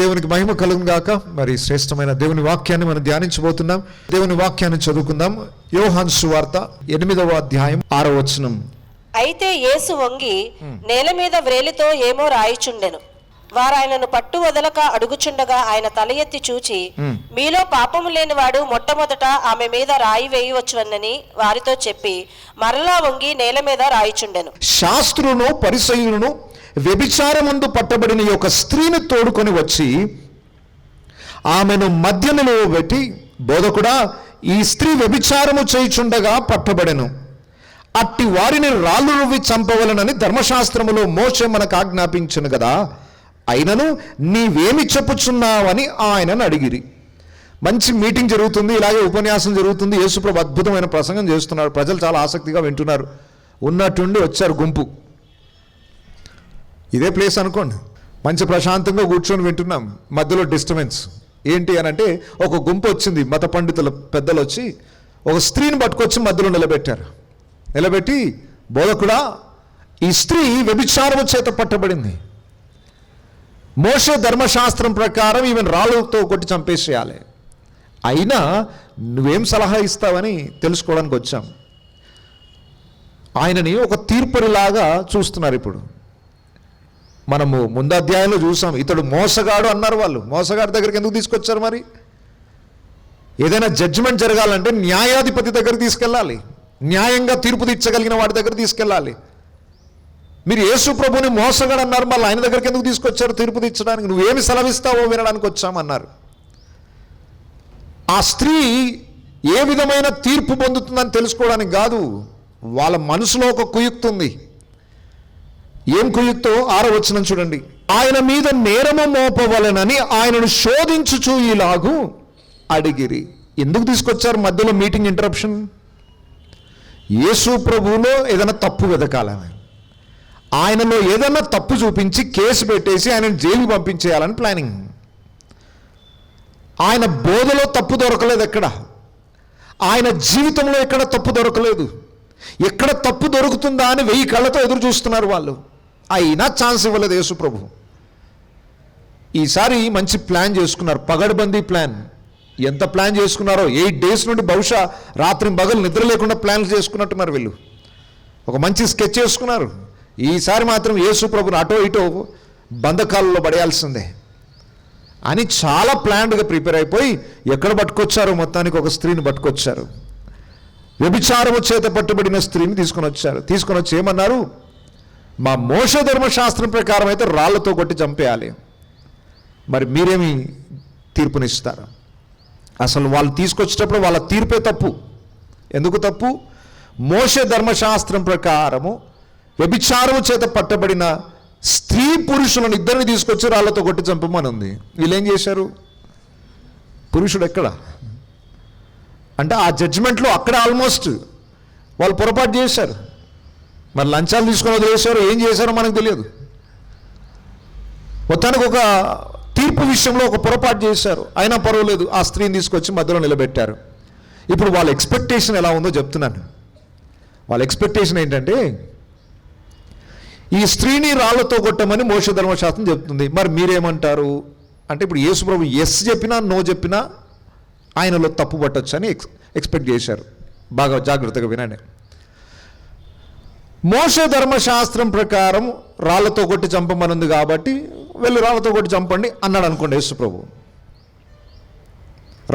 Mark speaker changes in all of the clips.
Speaker 1: దేవునికి మహిమ కలుగును గాక. మరి శ్రేష్టమైన దేవుని వాక్యాన్ని మనం ధ్యానించబోతున్నాం. దేవుని వాక్యాన్ని చదువుకుందాం. యోహాను సువార్త 8వ అధ్యాయం 6వ వచనం.
Speaker 2: అయితే యేసు వంగి నేల మీద వ్రేలితో ఏమో రాయిచుండెను. వారు ఆయనను పట్టు వదలక అడుగుచుండగా ఆయన తల ఎత్తి చూచి, మీలో పాపము లేనివాడు మొట్టమొదట ఆమె మీద రాయి వేయవచ్చునని వారితో చెప్పి మరలా వంగి నేల మీద రాయిచుండెను.
Speaker 1: శాస్త్రులను పరిసయ్యులను వ్యభిచారమందు పట్టబడిన యొక్క స్త్రీని తోడుకొని వచ్చి ఆమెను మధ్య నిలువబెట్టి, బోధకుడా, ఈ స్త్రీ వ్యభిచారము చేయుచుండగా పట్టబడెను. అట్టి వారిని రాళ్ళు రువ్వి చంపవలనని ధర్మశాస్త్రములో మోషే మనకు ఆజ్ఞాపించును కదా, అయినను నీవేమి చెప్పుచున్నావని ఆయనను అడిగిరి. మంచి మీటింగ్ జరుగుతుంది, ఇలాగే ఉపన్యాసం జరుగుతుంది. యేసుప్రభు అద్భుతమైన ప్రసంగం చేస్తున్నారు. ప్రజలు చాలా ఆసక్తిగా వింటున్నారు. ఉన్నట్టుండి వచ్చారు గుంపు. ఇదే ప్లేస్ అనుకోండి, మంచి ప్రశాంతంగా కూర్చొని వింటున్నాం. మధ్యలో డిస్టర్బెన్స్ ఏంటి అని అంటే, ఒక గుంపు వచ్చింది. మత పండితుల పెద్దలు వచ్చి ఒక స్త్రీని పట్టుకొచ్చి మధ్యలో నిలబెట్టారు. నిలబెట్టి, బోధకుడా, ఈ స్త్రీ వ్యభిచారము చేత పట్టబడింది. మోషే ధర్మశాస్త్రం ప్రకారం ఈమెను రాళ్ళతో కొట్టి చంపేసేయాలి. అయినా నువ్వేం సలహా ఇస్తావని తెలుసుకోవడానికి వచ్చాం. ఆయనని ఒక తీర్పరిలాగా చూస్తున్నారు. ఇప్పుడు మనము ముందు అధ్యాయంలో చూసాం, ఇతడు మోసగాడు అన్నారు వాళ్ళు. మోసగాడి దగ్గరికి ఎందుకు తీసుకొచ్చారు? మరి ఏదైనా జడ్జిమెంట్ జరగాలంటే న్యాయాధిపతి దగ్గరికి తీసుకెళ్ళాలి, న్యాయంగా తీర్పు తీర్చగలిగిన వాడి దగ్గర తీసుకెళ్ళాలి. మీరు యేసు ప్రభుని మోసగాడు అన్నారు, మళ్ళీ ఆయన దగ్గరికి ఎందుకు తీసుకొచ్చారు తీర్పు తీర్చడానికి? నువ్వేమి సెలవిస్తావో వినడానికి వచ్చామన్నారు. ఆ స్త్రీ ఏ విధమైన తీర్పు పొందుతుందని తెలుసుకోవడానికి కాదు, వాళ్ళ మనసులో ఒక కుయుక్తుంది. ఏం కుయుక్తో? 6వ వచనం చూడండి. ఆయన మీద నేరము మోపవలెనని ఆయనను శోధించుచు ఇలాగు అడిగిరి. ఎందుకు తీసుకొచ్చారు మధ్యలో మీటింగ్ ఇంటరప్షన్? యేసు ప్రభువులో ఏదైనా తప్పు వెతకాలని, ఆయనలో ఏదైనా తప్పు చూపించి కేసు పెట్టేసి ఆయనను జైలుకి పంపించేయాలని ప్లానింగ్. ఆయన బోధలో తప్పు దొరకలేదు, ఎక్కడ ఆయన జీవితంలో ఎక్కడ తప్పు దొరకలేదు. ఎక్కడ తప్పు దొరుకుతుందా అని 1000 కళ్ళతో ఎదురు చూస్తున్నారు వాళ్ళు. అయినా ఛాన్స్ ఇవ్వలేదు యేసు ప్రభు. ఈసారి మంచి ప్లాన్ చేసుకున్నారు, పగడ్బందీ ప్లాన్. ఎంత ప్లాన్ చేసుకున్నారో! 8 days నుండి బహుశా రాత్రి పగలు నిద్ర లేకుండా ప్లాన్ చేసుకున్నట్టున్నారు వీళ్ళు. ఒక మంచి స్కెచ్ చేసుకున్నారు. ఈసారి మాత్రం యేసు ప్రభుని అటో ఇటో బంధకాలలో పడేయాల్సిందే అని చాలా ప్లాన్డ్గా ప్రిపేర్ అయిపోయి ఎక్కడ పట్టుకొచ్చారో, మొత్తానికి ఒక స్త్రీని పట్టుకొచ్చారు. వ్యభిచారము చేత పట్టుబడిన స్త్రీని తీసుకొని వచ్చారు. తీసుకొని వచ్చి ఏమన్నారు? మా మోషే ధర్మశాస్త్రం ప్రకారం అయితే రాళ్లతో కొట్టి చంపేయాలి. మరి మీరేమి తీర్పునిస్తారు? అసలు వాళ్ళు తీసుకొచ్చేటప్పుడు వాళ్ళ తీర్పే తప్పు. ఎందుకు తప్పు? మోషే ధర్మశాస్త్రం ప్రకారము వ్యభిచారము చేత పట్టబడిన స్త్రీ పురుషులను ఇద్దరిని తీసుకొచ్చి రాళ్లతో కొట్టి చంపమని ఉంది. వీళ్ళు ఏం చేశారు? పురుషుడు ఎక్కడ అంటే ఆ జడ్జిమెంట్లో అక్కడ ఆల్మోస్ట్ వాళ్ళు పొరపాటు చేశారు. మరి లంచాలు తీసుకొని వదిలేశారు, ఏం చేశారో మనకు తెలియదు. మొత్తానికి ఒక తీర్పు విషయంలో ఒక పొరపాటు చేశారు. అయినా పర్వాలేదు, ఆ స్త్రీని తీసుకొచ్చి మధ్యలో నిలబెట్టారు. ఇప్పుడు వాళ్ళ ఎక్స్పెక్టేషన్ ఎలా ఉందో చెప్తున్నాను. వాళ్ళ ఎక్స్పెక్టేషన్ ఏంటంటే, ఈ స్త్రీని రాళ్లతో కొట్టమని మోషే ధర్మశాస్త్రం చెప్తుంది. మరి మీరేమంటారు అంటే, ఇప్పుడు యేసు ప్రభు ఎస్ చెప్పినా నో చెప్పినా ఆయనలో తప్పు పట్టొచ్చు అని ఎక్స్పెక్ట్ చేశారు. బాగా జాగ్రత్తగా వినండి. మోషే ధర్మశాస్త్రం ప్రకారం రాళ్లతో కొట్టి చంపమనుంది కాబట్టి వెళ్ళి రాళ్లతో కొట్టి చంపండి అన్నాడు అనుకోండి యేసు ప్రభు.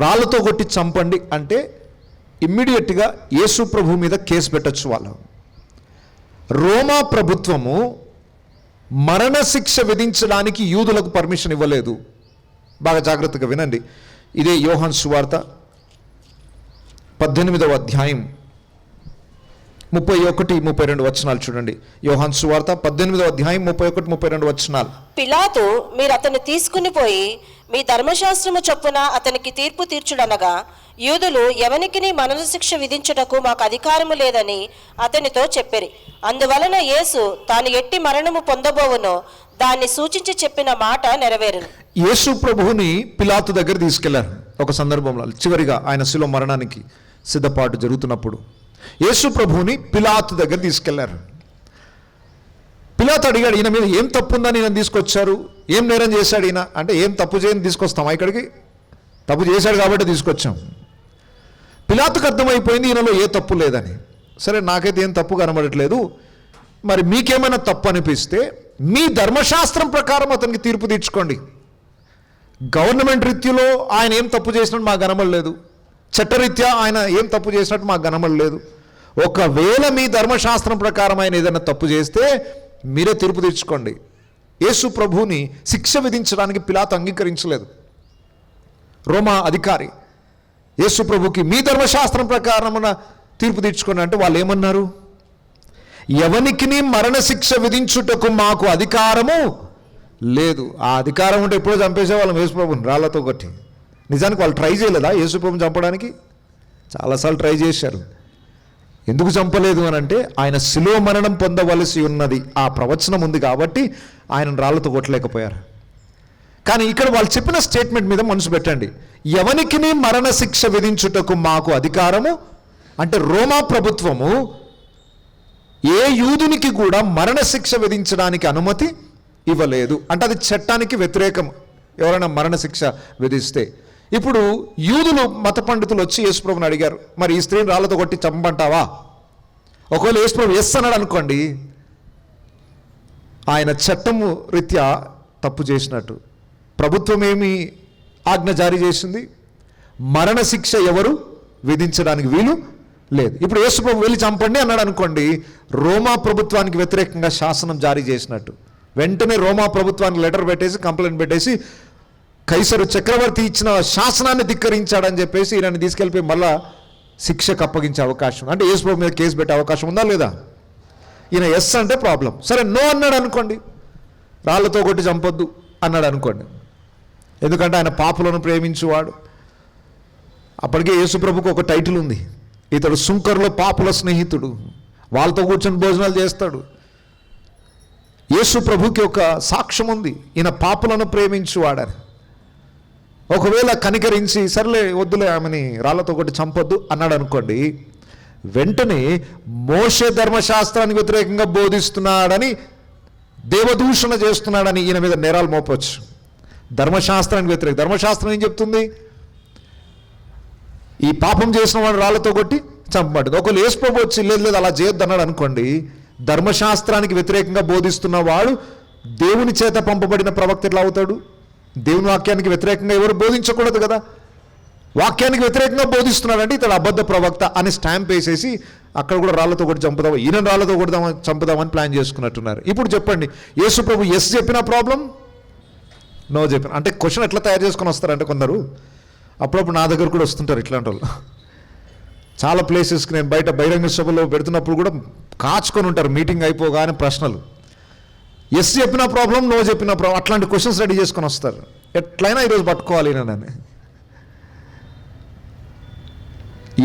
Speaker 1: రాళ్లతో కొట్టి చంపండి అంటే ఇమ్మీడియట్గా యేసు ప్రభు మీద కేసు పెట్టచ్చు వాళ్ళు. రోమా ప్రభుత్వము మరణశిక్ష విధించడానికి యూదులకు పర్మిషన్ ఇవ్వలేదు. బాగా జాగ్రత్తగా వినండి. ఇదే యోహాను సువార్త 18వ అధ్యాయం 31-32 వచనాలు చూడండి. యోహాను సువార్త 18వ అధ్యాయం 31-32 వచనాలు.
Speaker 2: పిలాతు, మీరు అతన్ని తీసుకుని పోయి మీ ధర్మశాస్త్రము చొప్పున అతనికి తీర్పు తీర్చుడనగా, యూదులు ఎవనికిని మరణశిక్ష విధించుటకు మాకు అధికారము లేదని అతనితో చెప్పిరి. అందువలన యేసు తాను ఎట్టి మరణము పొందబోవునో దాన్ని సూచించి చెప్పిన మాట నెరవేరును.
Speaker 1: యేసు ప్రభువుని పిలాతు దగ్గర తీసుకెళ్లారు ఒక సందర్భంలో. చివరిగా ఆయన శిలువ మరణానికి సిద్ధపాటు జరుగుతున్నప్పుడు యేసు ప్రభువుని పిలాతు దగ్గర తీసుకెళ్లారు. పిలాతు అడిగాడు, ఈయన మీద ఏం తప్పు ఉందని ఈయన తీసుకొచ్చారు? ఏం నేరం చేశాడు ఈయన అంటే ఏం తప్పు చేయని తీసుకొస్తామా ఇక్కడికి? తప్పు చేశాడు కాబట్టి తీసుకొచ్చాం. పిలాతుకు అర్థమైపోయింది ఈయనలో ఏ తప్పు లేదని. సరే, నాకైతే ఏం తప్పు కనబడట్లేదు, మరి మీకేమైనా తప్పు అనిపిస్తే మీ ధర్మశాస్త్రం ప్రకారం అతనికి తీర్పు తీర్చుకోండి. గవర్నమెంట్ రీత్యలో ఆయన ఏం తప్పు చేసినట్టు మాకు కనబడలేదు, చట్టరీత్యా ఆయన ఏం తప్పు చేసినట్టు మాకు కనబడలేదు. ఒకవేళ మీ ధర్మశాస్త్రం ప్రకారం ఆయన ఏదైనా తప్పు చేస్తే మీరే తీర్పు తీర్చుకోండి. యేసు ప్రభువుని శిక్ష విధించడానికి పిలాతు అంగీకరించలేదు. రోమా అధికారి యేసు ప్రభుకి మీ ధర్మశాస్త్రం ప్రకారమున తీర్పు తీర్చుకోండి అంటే వాళ్ళు ఏమన్నారు? ఎవనికిని మరణశిక్ష విధించుటకు మాకు అధికారము లేదు. ఆ అధికారం ఉంటే ఎప్పుడో చంపేసేవాళ్ళం యేసు ప్రభుని రాళ్లతో కొట్టి. నిజానికి వాళ్ళు ట్రై చేయలేదా యేసు ప్రభుని చంపడానికి? చాలాసార్లు ట్రై చేశారు. ఎందుకు చంపలేదు అని అంటే ఆయన శిలువ మరణం పొందవలసి ఉన్నది, ఆ ప్రవచనం ఉంది కాబట్టి ఆయన రాళ్లతో కొట్టలేకపోయారు. కానీ ఇక్కడ వాళ్ళు చెప్పిన స్టేట్మెంట్ మీద మనసు పెట్టండి. ఎవనికిని మరణశిక్ష విధించుటకు మాకు అధికారము అంటే రోమా ప్రభుత్వము ఏ యూదునికి కూడా మరణశిక్ష విధించడానికి అనుమతి ఇవ్వలేదు. అంటే అది చట్టానికి వ్యతిరేకం ఎవరైనా మరణశిక్ష విధిస్తే. ఇప్పుడు యూదులు మత పండితులు వచ్చి యేసుప్రభుని అడిగారు, మరి ఈ స్త్రీని రాళ్లతో కొట్టి చంపంటావా? ఒకవేళ యేసుప్రభు ఎస్ అన్నాడు అనుకోండి, ఆయన చట్టము రీత్యా తప్పు చేసినట్టు. ప్రభుత్వం ఏమి ఆజ్ఞ జారీ చేసింది? మరణశిక్ష ఎవరు విధించడానికి వీలు లేదు. ఇప్పుడు యేసుప్రభు వెళ్ళి చంపండి అన్నాడు అనుకోండి, రోమా ప్రభుత్వానికి వ్యతిరేకంగా శాసనం జారీ చేసినట్టు. వెంటనే రోమా ప్రభుత్వానికి లెటర్ పెట్టేసి కంప్లైంట్ పెట్టేసి కైసరు చక్రవర్తి ఇచ్చిన శాసనాన్ని ధిక్కరించాడని చెప్పేసి ఈయనని తీసుకెళ్ళిపోయి మళ్ళా శిక్షకు అప్పగించే అవకాశం, అంటే యేసుప్రభు మీద కేసు పెట్టే అవకాశం ఉందా లేదా? ఈయన ఎస్ అంటే ప్రాబ్లం. సరే, నో అన్నాడు అనుకోండి, రాళ్లతో కొట్టి చంపొద్దు అన్నాడు అనుకోండి, ఎందుకంటే ఆయన పాపులను ప్రేమించువాడు. అప్పటికే యేసుప్రభుకు ఒక టైటిల్ ఉంది, ఇతడు సుంకరులో పాపుల స్నేహితుడు, వాళ్ళతో కూర్చొని భోజనాలు చేస్తాడు. యేసు ప్రభుకి ఒక సాక్ష్యం ఉంది, ఈయన పాపులను ప్రేమించువాడని. ఒకవేళ కనికరించి సర్లే వద్దులే ఆమెని రాళ్లతో కొట్టి చంపొద్దు అన్నాడు అనుకోండి, వెంటనే మోషే ధర్మశాస్త్రానికి వ్యతిరేకంగా బోధిస్తున్నాడని, దేవదూషణ చేస్తున్నాడని ఈయన మీద నేరాలు మోపవచ్చు. ధర్మశాస్త్రానికి వ్యతిరేక. ధర్మశాస్త్రం ఏం చెప్తుంది? ఈ పాపం చేసిన వాడు రాళ్లతో కొట్టి చంపబడ్డది. ఒకవేళ యేసు ప్రభు వచ్చి లేదు అలా చేయొద్దు అన్నాడు అనుకోండి, ధర్మశాస్త్రానికి వ్యతిరేకంగా బోధిస్తున్న వాడు దేవుని చేత పంపబడిన ప్రవక్త ఎట్లా అవుతాడు? దేవుని వాక్యానికి వ్యతిరేకంగా ఎవరు బోధించకూడదు కదా. వాక్యానికి వ్యతిరేకంగా బోధిస్తున్నాడంటే ఇతడు అబద్ధ ప్రవక్త అని స్టాంప్ వేసేసి అక్కడ కూడా రాళ్లతో కొట్టి చంపుదాం, ఈయన రాళ్లతో కొడదామని చంపుదామని ప్లాన్ చేసుకున్నట్టున్నారు. ఇప్పుడు చెప్పండి, యేసు ప్రభు ఎస్ చెప్పిన ప్రాబ్లం, నో చెప్పిన అంటే క్వశ్చన్ ఎట్లా తయారు చేసుకొని వస్తారంటే కొందరు అప్పుడప్పుడు నా దగ్గర కూడా వస్తుంటారు ఇట్లాంటి వాళ్ళు. చాలా ప్లేసెస్కి నేను బయట బహిరంగ సభలో పెడుతున్నప్పుడు కూడా కాచుకొని ఉంటారు, మీటింగ్ అయిపోగానే ప్రశ్నలు. ఎస్ చెప్పిన ప్రాబ్లం, నో చెప్పిన ప్రాబ్లం, అట్లాంటి క్వశ్చన్స్ రెడీ చేసుకొని వస్తారు. ఎట్లయినా ఈరోజు పట్టుకోవాలి నన్ను.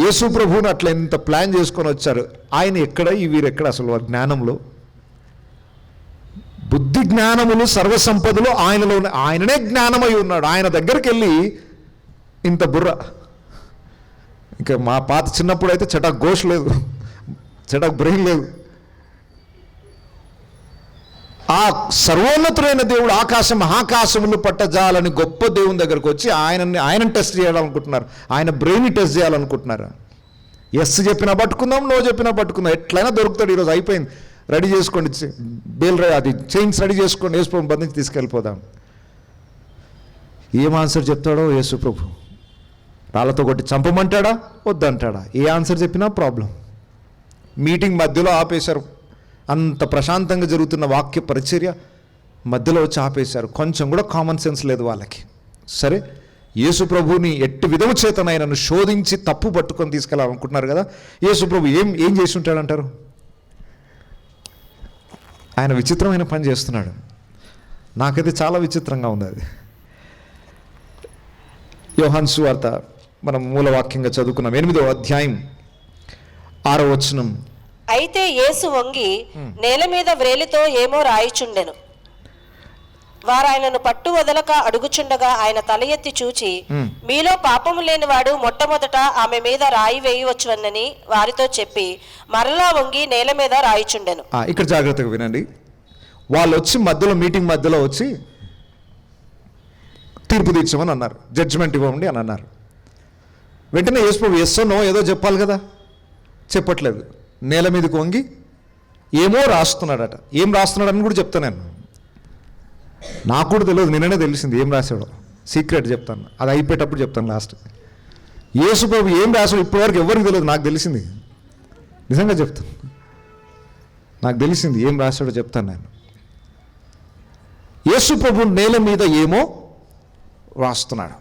Speaker 1: యేసు ప్రభువుని అట్లా ఎంత ప్లాన్ చేసుకొని వచ్చారు. ఆయన ఎక్కడ, వీరెక్కడ అసలు జ్ఞానంలో? బుద్ధి జ్ఞానములు సర్వసంపదలు ఆయనలో, ఆయననే జ్ఞానమై ఉన్నాడు. ఆయన దగ్గరికి వెళ్ళి ఇంత బుర్ర. ఇంకా మా పాత చిన్నప్పుడు అయితే చటాక్ గోష్ లేదు, చటాక్ బ్రెయిన్ లేదు. ఆ సర్వోన్నతుడైన దేవుడు ఆకాశం మహాకాశములు పట్టజాలని గొప్ప దేవుని దగ్గరకు వచ్చి ఆయనని టెస్ట్ చేయాలనుకుంటున్నారు, ఆయన బ్రెయిన్ టెస్ట్ చేయాలనుకుంటున్నారు. ఎస్ చెప్పినా పట్టుకుందాం, నో చెప్పినా పట్టుకుందాం, ఎట్లయినా దొరుకుతాడు. ఈరోజు అయిపోయింది, రెడీ చేసుకోండి, అది చైన్స్ రెడీ చేసుకోండి, యేసు ప్రభు బంధించి తీసుకెళ్ళిపోదాం. ఏం ఆన్సర్ చెప్తాడో యేసు ప్రభు? రాళ్ళతో కొట్టి చంపమంటాడా, వద్దంటాడా? ఏ ఆన్సర్ చెప్పినా ప్రాబ్లం. మీటింగ్ మధ్యలో ఆపేశారు, అంత ప్రశాంతంగా జరుగుతున్న వాక్య పరిచర్య మధ్యలో వచ్చి ఆపేశారు. కొంచెం కూడా కామన్ సెన్స్ లేదు వాళ్ళకి. సరే, యేసు ప్రభుని ఎట్టి విధము చేతనైనను శోధించి తప్పు పట్టుకొని తీసుకెళ్ళాలనుకుంటున్నారు కదా. యేసు ప్రభు ఏం చేసి ఉంటాడంటారు? ఆయన విచిత్రమైన పని చేస్తున్నాడు. నాకైతే చాలా విచిత్రంగా ఉంది అది. యోహాను సువార్త మనం మూలవాక్యంగా చదువుకున్నాం, 8వ అధ్యాయం 6వ వచనం.
Speaker 2: అయితే యేసు వంగి నేల మీద వ్రేలితో ఏమో రాయిచుండెను. వారు ఆయనను పట్టు వదలక అడుగుచుండగా ఆయన తల ఎత్తి చూచి, మీలో పాపము లేనివాడు మొట్టమొదట ఆమె మీద రాయి వేయవచ్చునని వారితో చెప్పి మరలా వంగి నేల మీద రాయిచుండెను.
Speaker 1: ఇక్కడ జాగ్రత్తగా వినండి. వాళ్ళు వచ్చి మధ్యలో, మీటింగ్ మధ్యలో వచ్చి తీర్పు తీర్చమని అన్నారు, జడ్జిమెంట్ ఇవ్వండి అని అన్నారు. వెంటనే యేసుప్రభు ఎస్ నో ఏదో చెప్పాలి కదా, చెప్పట్లేదు. నేల మీదకి వంగి ఏమో రాస్తున్నాడట. ఏం రాస్తున్నాడని కూడా చెప్తాను నేను, నాకు కూడా తెలియదు, నిన్ననే తెలిసింది ఏం రాశాడో. సీక్రెట్ చెప్తాను, అది అయిపోయేటప్పుడు చెప్తాను లాస్ట్. యేసుప్రభు ఏం రాశాడు ఇప్పటివరకు ఎవరికి తెలియదు, నాకు తెలిసింది, నిజంగా చెప్తాను. నాకు తెలిసింది ఏం రాశాడో చెప్తాను నేను. యేసుప్రభు నేల మీద ఏమో రాస్తున్నాడు.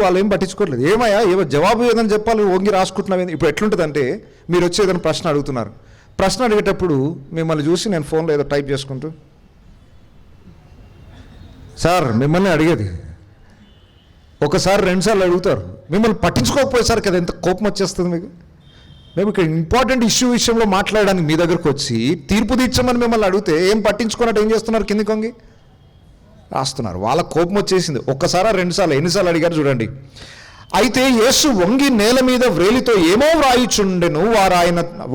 Speaker 1: వాళ్ళు ఏం పట్టించుకోవట్లేదు. ఏమో జవాబు ఏదని చెప్పాలి, వంగి రాసుకుంటున్నావు. ఇప్పుడు ఎట్లుంటుందంటే, మీరు వచ్చి ఏదైనా ప్రశ్న అడుగుతున్నారు, ప్రశ్న అడిగేటప్పుడు మిమ్మల్ని చూసి నేను ఫోన్లో ఏదో టైప్ చేసుకుంటూ, సార్ మిమ్మల్ని అడిగేది ఒకసారి 2 సార్లు అడుగుతారు, మిమ్మల్ని పట్టించుకోకపోయేసరికి అది ఎంత కోపం వచ్చేస్తుంది మీకు. మేము ఇక్కడ ఇంపార్టెంట్ ఇష్యూ విషయంలో మాట్లాడడానికి మీ దగ్గరకు వచ్చి తీర్పు తీర్చమని మిమ్మల్ని అడిగితే ఏం పట్టించుకున్నట్టు ఏం చేస్తున్నారు, కింది కొంగి రాస్తున్నారు. వాళ్ళ కోపం వచ్చేసింది. ఒక్కసారా 2 సార్లు, ఎన్నిసార్లు అడిగారు చూడండి. అయితే యేసు వంగి నేల మీద వ్రేలితో ఏమో వ్రాయుచుండెను,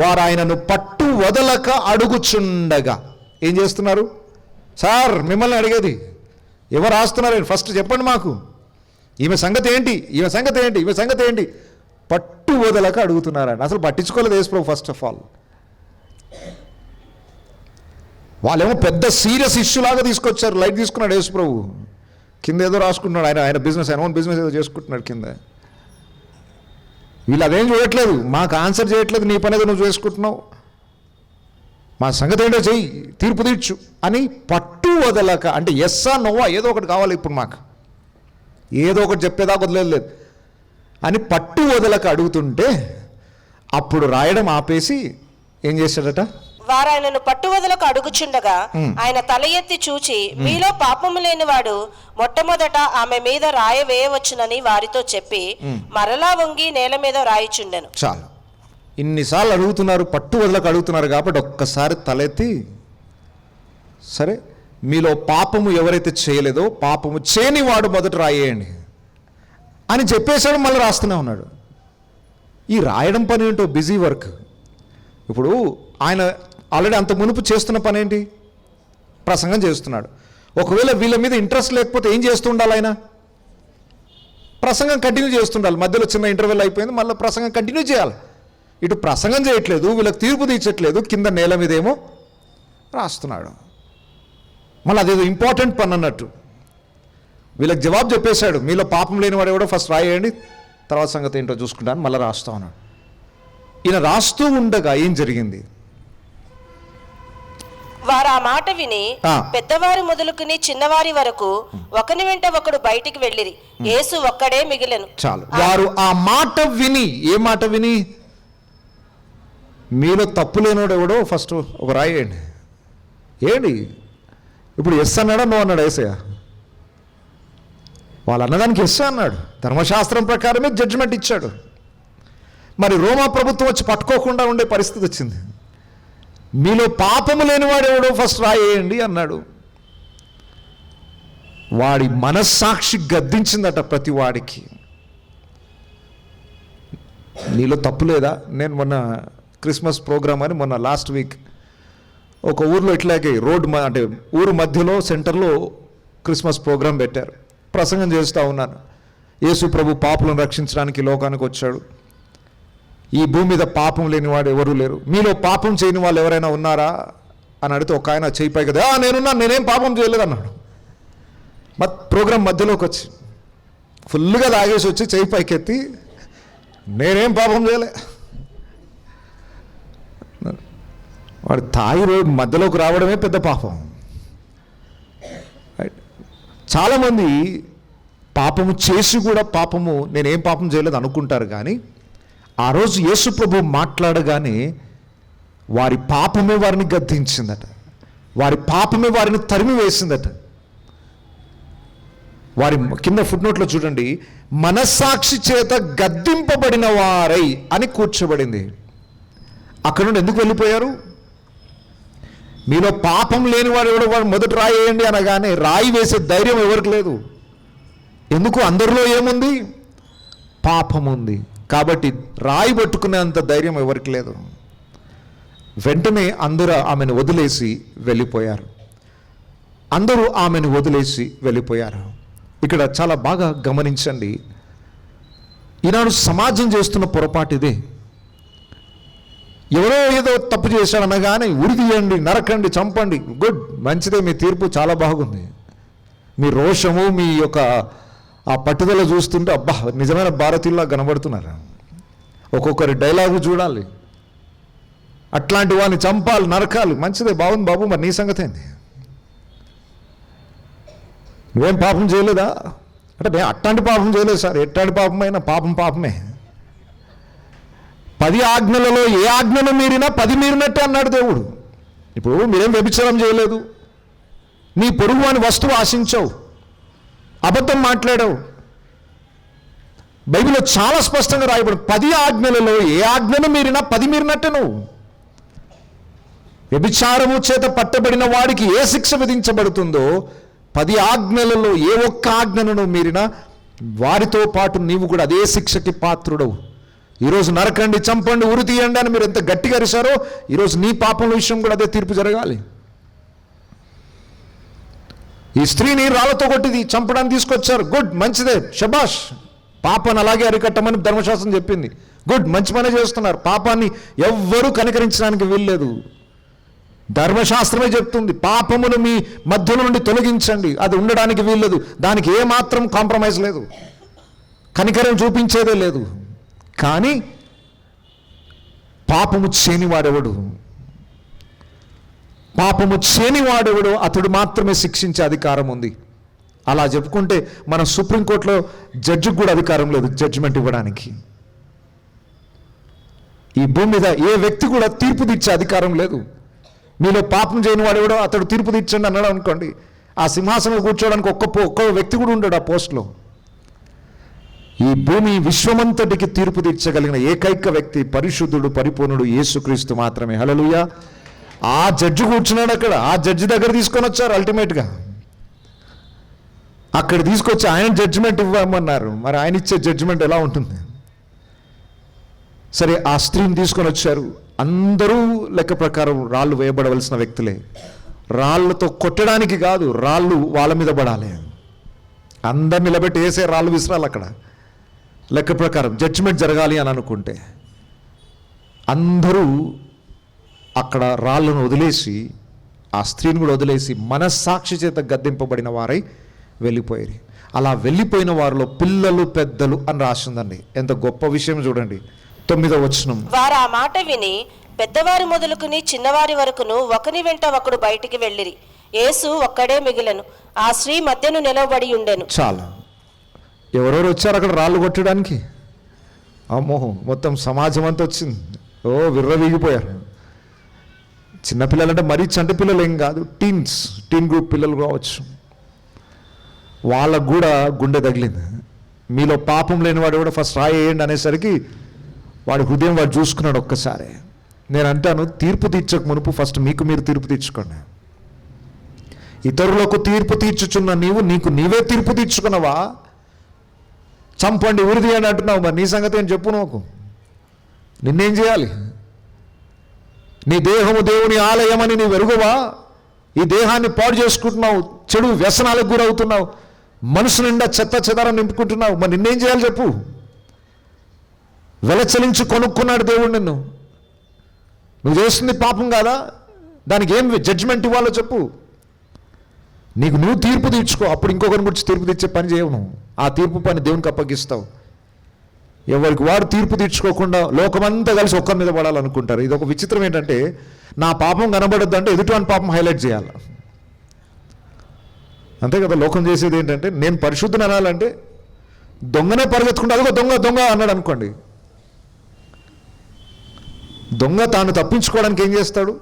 Speaker 1: వారాయనను పట్టు వదలక అడుగుచుండగా. ఏం చేస్తున్నారు సార్, మిమ్మల్ని అడిగేది ఎవరు రాస్తున్నారు ఫస్ట్ చెప్పండి మాకు, ఈమె సంగతి ఏంటి, పట్టు వదలక అడుగుతున్నారండి. అసలు పట్టించుకోలేదు యేసుప్రభు. ఫస్ట్ ఆఫ్ ఆల్ వాళ్ళేమో పెద్ద సీరియస్ ఇష్యూ లాగా తీసుకొచ్చారు, లైట్ తీసుకున్నాడు యేసుప్రభు. కింద ఏదో రాసుకుంటున్నాడు, ఆయన బిజినెస్, ఆయన ఓన్ బిజినెస్ ఏదో చేసుకుంటున్నాడు కింద. వీళ్ళు అదేం చూడట్లేదు, మాకు ఆన్సర్ చేయట్లేదు, నీ పని ఏదో నువ్వు చేసుకుంటున్నావు, మా సంగతి ఏంటో చెయ్యి, తీర్పు తీర్చు అని పట్టు వదలక. అంటే ఎస్సా నోవా ఏదో ఒకటి కావాలి ఇప్పుడు, మాకు ఏదో ఒకటి చెప్పేదాకా వదిలేదు అని పట్టు వదలక అడుగుతుంటే, అప్పుడు రాయడం ఆపేసి ఏం చేశాడట,
Speaker 2: వారాయనను పట్టువదలకు అడుగుచుండగా ఆయన తల ఎత్తి చూచి, మీలో పాపము లేనివాడు మొట్టమొదట ఆమె మీద రాయ వేయవచ్చునని వారితో చెప్పి మరలా వంగి నేల మీద రాయిచుండెను.
Speaker 1: చాలు, ఇన్నిసార్లు అడుగుతున్నారు, పట్టు వదలకు అడుగుతున్నారు కాబట్టి ఒక్కసారి తలెత్తి, సరే మీలో పాపము ఎవరైతే చేయలేదో పాపము చేయని వాడు మొదట రాయేయండి అని చెప్పేశాడు. మళ్ళీ రాస్తూనే ఉన్నాడు. ఈ రాయడం పని ఏంటో బిజీ వర్క్. ఇప్పుడు ఆయన ఆల్రెడీ అంత మునుపు చేస్తున్న పని ఏంటి, ప్రసంగం చేస్తున్నాడు. ఒకవేళ వీళ్ళ మీద ఇంట్రెస్ట్ లేకపోతే ఏం చేస్తుండాలి, ఆయన ప్రసంగం కంటిన్యూ చేస్తుండాలి. మధ్యలో చిన్న ఇంటర్వెల్ అయిపోయింది, మళ్ళీ ప్రసంగం కంటిన్యూ చేయాలి. ఇటు ప్రసంగం చేయట్లేదు, వీళ్ళకి తీర్పు తీర్చట్లేదు, కింద నేల మీద ఏమో రాస్తున్నాడు. మళ్ళీ అదేదో ఇంపార్టెంట్ పని అన్నట్టు. వీళ్ళకి జవాబు చెప్పేశాడు, మీలో పాపం లేనివాడు ఎవడో ఫస్ట్ రాయండి, తర్వాత సంగతి ఏంటో చూసుకుంటాను, మళ్ళీ రాస్తా ఉన్నాడు. ఈయన రాస్తూ ఉండగా ఏం జరిగింది,
Speaker 2: వారు ఆ మాట విని పెద్దవారి మొదలుకుని చిన్నవారి వరకు ఒకని వెంట ఒకడు బయటికి వెళ్ళిరి, యేసు ఒక్కడే మిగిలెను.
Speaker 1: చాలు, వారు ఆ మాట విని, ఏ మాట విని, మీలో తప్పు లేనివాడు ఎవడో ఫస్ట్ ఒక రాయండి. ఏంటి ఇప్పుడు ఎస్ అన్నాడా నో అన్నాడు యేసయ్య? వాళ్ళు అన్నదానికి ఎస్ అన్నాడు. ధర్మశాస్త్రం ప్రకారమే జడ్జిమెంట్ ఇచ్చాడు. మరి రోమా ప్రభుత్వం వచ్చి పట్టుకోకుండా ఉండే పరిస్థితి వచ్చింది. మీలో పాపము లేనివాడు ఎవడో ఫస్ట్ రాయేయండి అన్నాడు. వాడి మనస్సాక్షి గద్దించిందట ప్రతి వాడికి. నీలో తప్పు లేదా? నేను మొన్న క్రిస్మస్ ప్రోగ్రామ్ అని మొన్న లాస్ట్ వీక్ ఒక ఊర్లో ఇట్లాగే అంటే ఊరు మధ్యలో సెంటర్లో క్రిస్మస్ ప్రోగ్రాం పెట్టారు. ప్రసంగం చేస్తూ ఉన్నాను. యేసు ప్రభు పాపులను రక్షించడానికి లోకానికి వచ్చాడు. ఈ భూమి మీద పాపం లేనివాడు ఎవరూ లేరు, మీలో పాపం చేయని వాళ్ళు ఎవరైనా ఉన్నారా అని అడిగితే ఒక ఆయన చేయి పై కదా, నేనున్నా, నేనేం పాపం చేయలేదు అన్నాడు. ప్రోగ్రాం మధ్యలోకి వచ్చి ఫుల్గా తాగేసి వచ్చి చేయి పైకెత్తి, నేనేం పాపం చేయలే. వాడు తాగి రోడ్డు మధ్యలోకి రావడమే పెద్ద పాపం. చాలామంది పాపము చేసి కూడా పాపము నేనేం పాపం చేయలేదు అనుకుంటారు. కానీ ఆ రోజు యేసు ప్రభు మాట్లాడగానే వారి పాపమే వారిని గద్దించిందట, వారి పాపమే వారిని తరిమి వేసిందట. వారి కింద ఫుట్ నోట్లో చూడండి, మనస్సాక్షి చేత గద్దింపబడిన వారై అని కూర్చోబడింది. అక్కడ నుండి ఎందుకు వెళ్ళిపోయారు? మీలో పాపం లేనివాడు ఎవడో వాడు మొదట రాయేయండి అనగానే రాయి వేసే ధైర్యం ఎవరికి లేదు. ఎందుకు? అందరిలో ఏముంది? పాపం ఉంది. కాబట్టి రాయి పట్టుకునేంత ధైర్యం ఎవరికి లేదు. వెంటనే అందరూ ఆమెను వదిలేసి వెళ్ళిపోయారు. అందరూ ఆమెను వదిలేసి వెళ్ళిపోయారు. ఇక్కడ చాలా బాగా గమనించండి, ఈనాడు సమాజం చేస్తున్న పొరపాటు ఇదే. ఎవరో ఏదో తప్పు చేశాడనగానే ఉరి తీయండి, నరకండి, చంపండి. గుడ్, మంచిదే, మీ తీర్పు చాలా బాగుంది. మీ రోషము, మీ యొక్క ఆ పట్టుదల చూస్తుంటే అబ్బా నిజమైన భారతీయుల్లా కనబడుతున్నారు. ఒక్కొక్కరి డైలాగు చూడాలి. అట్లాంటి వాడిని చంపాలి, నరకాలి. మంచిదే, బాగుంది బాబు, మరి నీ సంగతి ఏంది? నువ్వేం పాపం చేయలేదా అంటే? నేను అట్లాంటి పాపం చేయలేదు సార్. ఎట్లాంటి పాపమైనా పాపం పాపమే. 10 ఆజ్ఞలలో ఏ ఆజ్ఞను మీరినా 10 మీరినట్టే అన్నాడు దేవుడు. ఇప్పుడు మీరేం వ్యభిచారం చేయలేదు, నీ పొరుగు అని వస్తువు ఆశించావు, అబద్ధం మాట్లాడావు. బైబిల్లో చాలా స్పష్టంగా రాయబడి 10 ఆజ్ఞలలో ఏ ఆజ్ఞను మీరినా 10 మీరినట్టే నువ్వు. వ్యభిచారము చేత పట్టబడిన వాడికి ఏ శిక్ష విధించబడుతుందో 10 ఆజ్ఞలలో ఏ ఒక్క ఆజ్ఞను మీరినా వారితో పాటు నీవు కూడా అదే శిక్షకి పాత్రుడవు. ఈరోజు నరకండి, చంపండి, ఉరి తీయండి అని మీరు ఎంత గట్టిగా అరిశారో ఈరోజు నీ పాపం విషయం కూడా అదే తీర్పు జరగాలి. ఈ స్త్రీని రాళ్లతో కొట్టి చంపడానికి తీసుకొచ్చారు. గుడ్, మంచిదే, షబాష్. పాపాన్ని అలాగే అరికట్టమని ధర్మశాస్త్రం చెప్పింది. గుడ్, మంచి పని చేస్తున్నారు. పాపాన్ని ఎవ్వరూ కనికరించడానికి వీల్లేదు. ధర్మశాస్త్రమే చెప్తుంది, పాపమును మీ మధ్యలో నుండి తొలగించండి, అది ఉండడానికి వీల్లేదు. దానికి ఏమాత్రం కాంప్రమైజ్ లేదు, కనికరం చూపించేదే లేదు. కానీ పాపము చేయనివాడెవడు, పాపము చేయనివాడెవడు అతడు మాత్రమే శిక్షించే అధికారం ఉంది. అలా చెప్పుకుంటే మన సుప్రీంకోర్టులో జడ్జికి కూడా అధికారం లేదు జడ్జిమెంట్ ఇవ్వడానికి. ఈ భూమి మీద ఏ వ్యక్తి కూడా తీర్పు తీర్చే అధికారం లేదు. మీలో పాపం చేయని వాడు ఎవడో అతడు తీర్పు తీర్చండి అన్నాడు అనుకోండి, ఆ సింహాసనంలో కూర్చోవడానికి ఒక్క వ్యక్తి కూడా ఉండడు ఆ పోస్ట్లో. ఈ భూమి విశ్వమంతటికి తీర్పు తీర్చగలిగిన ఏకైక వ్యక్తి పరిశుద్ధుడు, పరిపూర్ణుడు యేసుక్రీస్తు మాత్రమే. హల్లెలూయా. ఆ జడ్జి కూర్చున్నాడు అక్కడ. ఆ జడ్జి దగ్గర తీసుకొని వచ్చారు. అల్టిమేట్గా అక్కడ తీసుకొచ్చి ఆయన జడ్జిమెంట్ ఇవ్వమన్నారు. మరి ఆయన ఇచ్చే జడ్జిమెంట్ ఎలా ఉంటుంది? సరే, ఆ స్త్రీని తీసుకొని వచ్చారు. అందరూ లెక్క ప్రకారం రాళ్ళు వేయబడవలసిన వ్యక్తులే. రాళ్ళతో కొట్టడానికి కాదు, రాళ్ళు వాళ్ళ మీద పడాలి. అందరు నిలబెట్టి వేసే రాళ్ళు విసిరాలి అక్కడ. లెక్క ప్రకారం జడ్జిమెంట్ జరగాలి అని అనుకుంటే అందరూ అక్కడ రాళ్ళను వదిలేసి, ఆ స్త్రీని కూడా వదిలేసి మనస్సాక్షి చేత గద్దింపబడిన వారై వెళ్ళిపోయారు. అలా వెళ్ళిపోయిన వారిలో పిల్లలు, పెద్దలు అని రాసిందండి. ఎంత గొప్ప విషయం చూడండి. 9వ వచనం.
Speaker 2: వారు ఆ మాట విని పెద్దవారి మొదలుకుని చిన్నవారి వరకును ఒకని వెంట ఒకడు బయటికి వెళ్ళిరి. యేసు ఒక్కడే మిగిలెను. ఆ స్త్రీ మధ్యను నిలవబడి ఉండెను.
Speaker 1: చాలా ఎవరెవరు వచ్చారు అక్కడ రాళ్ళు కొట్టడానికి? అమ్మో, మొత్తం సమాజం అంతా వచ్చింది. ఓ విర్రవీగిపోయారు. చిన్నపిల్లలంటే మరీ చంటి పిల్లలు ఏం కాదు, టీన్ గ్రూప్ పిల్లలు కావచ్చు. వాళ్ళకు కూడా గుండె తగిలింది. మీలో పాపం లేనివాడు కూడా ఫస్ట్ రాయేయండి అనేసరికి వాడి హృదయం వాడు చూసుకున్నాడు ఒక్కసారి. నేను అంటాను, తీర్పు తీర్చక మునుపు ఫస్ట్ మీకు మీరు తీర్పు తీర్చుకోండి. ఇతరులకు తీర్పు తీర్చుచున్న నీవు నీకు నీవే తీర్పు తీర్చుకున్నావా? చంపండి, ఉరి తీయండి అంటున్నావు, మరి నీ సంగతి ఏం చెప్పు. నాకు నిన్నేం చేయాలి? నీ దేహము దేవుని ఆలయమని నీవు ఎరుగవా? ఈ దేహాన్ని పాడు చేసుకుంటున్నావు, చెడు వ్యసనాలకు గురవుతున్నావు, మనసు నిండా చెత్త చెదారం నింపుకుంటున్నావు. మరి నిన్నేం చేయాలి చెప్పు? వెలచలించి కొనుక్కున్నాడు దేవుడు నిన్ను. నువ్వు చేస్తుంది పాపం కాదా? దానికి ఏం జడ్జిమెంట్ ఇవ్వాలో చెప్పు. నీకు నువ్వు తీర్పు తీర్చుకో. అప్పుడు ఇంకొకరి గురించి తీర్పు తీర్చే పని చేయవు. నువ్వు ఆ తీర్పు పని దేవునికి అప్పగిస్తావు. ఎవరికి వాడు తీర్పు తీర్చుకోకుండా లోకమంతా కలిసి ఒక్కరి మీద పడాలనుకుంటారు. ఇది ఒక విచిత్రం. ఏంటంటే, నా పాపం కనబడద్దు అంటే ఎదుటివాని పాపం హైలైట్ చేయాలి. అంతే కదా లోకం చేసేది. ఏంటంటే, నేను పరిశుద్ధుని అనాలంటే దొంగనే పరిగెత్తుకుంటే అదిగో దొంగ దొంగ అన్నాడు అనుకోండి. దొంగ తాను తప్పించుకోవడానికి ఏం చేస్తాడు?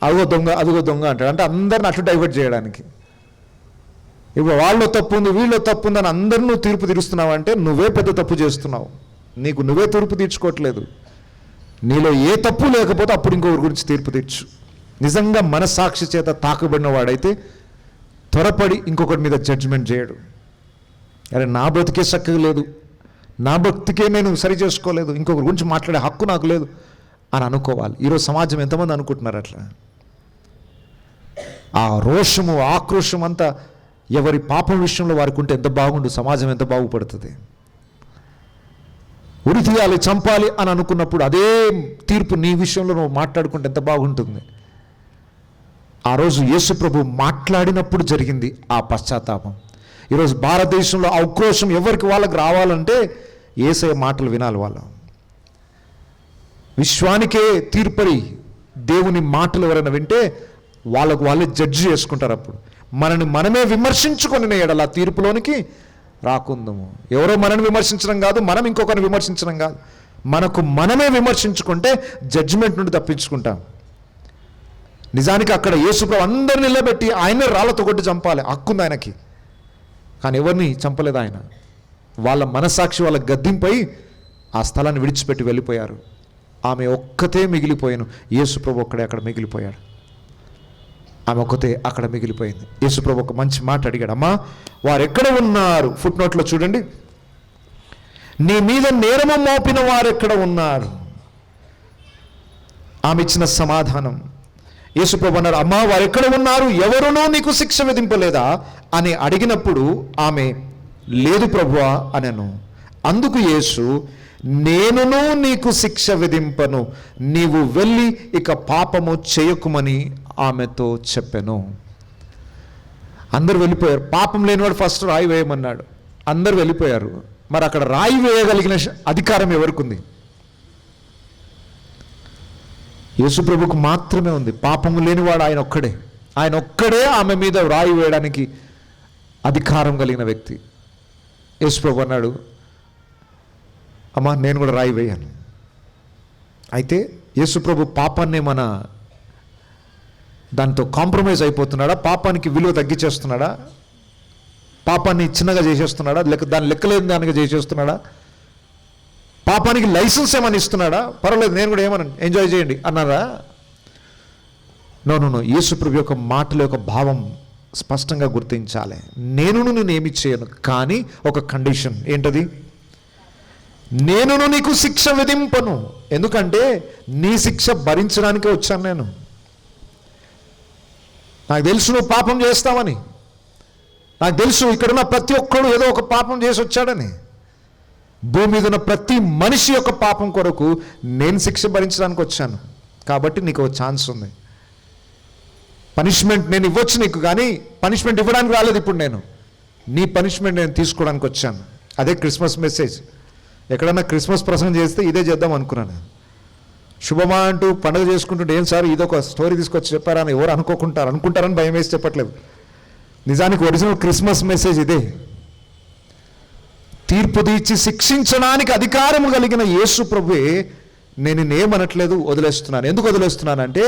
Speaker 1: అదిగో దొంగ అదిగో దొంగ అంటాడు. అంటే అందరిని అటు డైవర్ట్ చేయడానికి. ఇప్పుడు వాళ్ళు తప్పు ఉంది, వీళ్ళు తప్పు ఉంది అని అందరూ నువ్వు తీర్పు తీరుస్తున్నావు అంటే నువ్వే పెద్ద తప్పు చేస్తున్నావు. నీకు నువ్వే తీర్పు తీర్చుకోవట్లేదు. నీలో ఏ తప్పు లేకపోతే అప్పుడు ఇంకొకరి గురించి తీర్పు తీర్చు. నిజంగా మనస్సాక్షి చేత తాకబడిన వాడైతే త్వరపడి ఇంకొకటి మీద జడ్జిమెంట్ చేయడు. అరే నా బ్రతికే చక్కగా లేదు, నా భక్తికే నేను సరి చేసుకోలేదు, ఇంకొకరి గురించి మాట్లాడే హక్కు నాకు లేదు అని అనుకోవాలి. ఈరోజు సమాజం ఎంతమంది అనుకుంటున్నారు అట్లా? ఆ రోషము ఆక్రోషం అంతా ఎవరి పాపం విషయంలో వారికి ఉంటే ఎంత బాగుండు, సమాజం ఎంత బాగుపడుతుంది. ఉరి తీయాలి, చంపాలి అని అనుకున్నప్పుడు అదే తీర్పు నీ విషయంలో నువ్వు మాట్లాడుకుంటే ఎంత బాగుంటుంది. ఆ రోజు యేసు ప్రభు మాట్లాడినప్పుడు జరిగింది ఆ పశ్చాత్తాపం. ఈరోజు భారతదేశంలో ఆక్రోషం ఎవరికి వాళ్ళకి రావాలంటే యేసయ్య మాటలు వినాలి. వాళ్ళు విశ్వానికే తీర్పరి దేవుని మాటలు ఎవరైనా వింటే వాళ్ళకు వాళ్ళే జడ్జి చేసుకుంటారు. అప్పుడు మనని మనమే విమర్శించుకొని ఎడల తీర్పులోనికి రాకుందాము. ఎవరో మనని విమర్శించడం కాదు, మనం ఇంకొకరిని విమర్శించడం కాదు, మనకు మనమే విమర్శించుకుంటే జడ్జిమెంట్ నుండి తప్పించుకుంటాం. నిజానికి అక్కడ యేసుప్రభు అందరిని నిలబెట్టి ఆయనే రాళ్లతో కొట్టి చంపాలి, హక్కుంది ఆయనకి. కానీ ఎవరిని చంపలేదు ఆయన. వాళ్ళ మనసాక్షి వాళ్ళ గద్దింపై ఆ స్థలాన్ని విడిచిపెట్టి వెళ్ళిపోయారు. ఆమె ఒక్కతే మిగిలిపోయాను, యేసుప్రభు ఒక్కడే అక్కడ మిగిలిపోయాడు. ఆమె ఒక్కతే అక్కడ మిగిలిపోయింది. యేసుప్రభు ఒక మంచి మాట అడిగాడు, అమ్మా వారు ఎక్కడ ఉన్నారు? ఫుట్ నోట్లో చూడండి, నీ మీద నేరము మోపిన వారు ఎక్కడ ఉన్నారు? ఆమె ఇచ్చిన సమాధానం, యేసుప్రభు అన్నారు, అమ్మా వారు ఎక్కడ ఉన్నారు? ఎవరునూ నీకు శిక్ష విధింపలేదా అని అడిగినప్పుడు ఆమె లేదు ప్రభువా అనెను. అందుకు యేసు, నేనును నీకు శిక్ష విధింపను, నీవు వెళ్ళి ఇక పాపము చేయకుమని ఆమెతో చెప్పెను. అందరు వెళ్ళిపోయారు. పాపం లేనివాడు ఫస్ట్ రాయి వేయమన్నాడు. అందరు వెళ్ళిపోయారు. మరి అక్కడ రాయి వేయగలిగిన అధికారం ఎవరికి ఉంది? యేసుప్రభుకు మాత్రమే ఉంది. పాపము లేనివాడు ఆయన ఒక్కడే. ఆయన ఒక్కడే ఆమె మీద రాయి వేయడానికి అధికారం కలిగిన వ్యక్తి. యేసుప్రభు అన్నాడు, అమ్మా నేను కూడా రాయి వేయాను. అయితే యేసుప్రభు పాపాన్ని మన దాంతో కాంప్రమైజ్ అయిపోతున్నాడా? పాపానికి విలువ తగ్గించేస్తున్నాడా? పాపాన్ని చిన్నగా చేసేస్తున్నాడా? దాన్ని లెక్కలేని దానిగా చేసేస్తున్నాడా? పాపానికి లైసెన్స్ ఏమని ఇస్తున్నాడా? పర్వాలేదు నేను కూడా ఏమన్నా ఎంజాయ్ చేయండి అన్నారా? నో. యేసుప్రభు యొక్క మాటల యొక్క భావం స్పష్టంగా గుర్తించాలి. నేను ఏమి చేయను, కానీ ఒక కండిషన్. ఏంటది? నేనును నీకు శిక్ష విధింపను. ఎందుకంటే నీ శిక్ష భరించడానికే వచ్చాను నేను. నాకు తెలుసు నువ్వు పాపం చేస్తావని. నాకు తెలుసు ఇక్కడున్న ప్రతి ఒక్కడు ఏదో ఒక పాపం చేసి వచ్చాడని. భూమి మీద ఉన్న ప్రతి మనిషి యొక్క పాపం కొరకు నేను శిక్ష భరించడానికి వచ్చాను. కాబట్టి నీకు ఒక ఛాన్స్ ఉంది. పనిష్మెంట్ నేను ఇవ్వచ్చు నీకు, కానీ పనిష్మెంట్ ఇవ్వడానికి రాలేదు. ఇప్పుడు నేను నీ పనిష్మెంట్ నేను తీసుకోవడానికి వచ్చాను. అదే క్రిస్మస్ మెసేజ్. ఎక్కడన్నా క్రిస్మస్ ప్రసంగం చేస్తే ఇదే చేద్దాం అనుకున్నాను. శుభమా అంటూ పండుగ చేసుకుంటుంటే ఏం సార్ ఇదొక స్టోరీ తీసుకొచ్చి చెప్పారా అని ఎవరు అనుకుంటారని భయం వేసి చెప్పట్లేదు. నిజానికి ఒరిజినల్ క్రిస్మస్ మెసేజ్ ఇదే. తీర్పు తీర్చి శిక్షించడానికి అధికారము కలిగిన యేసు ప్రభువే నేనేమనట్లేదు, వదిలేస్తున్నాను. ఎందుకు వదిలేస్తున్నానంటే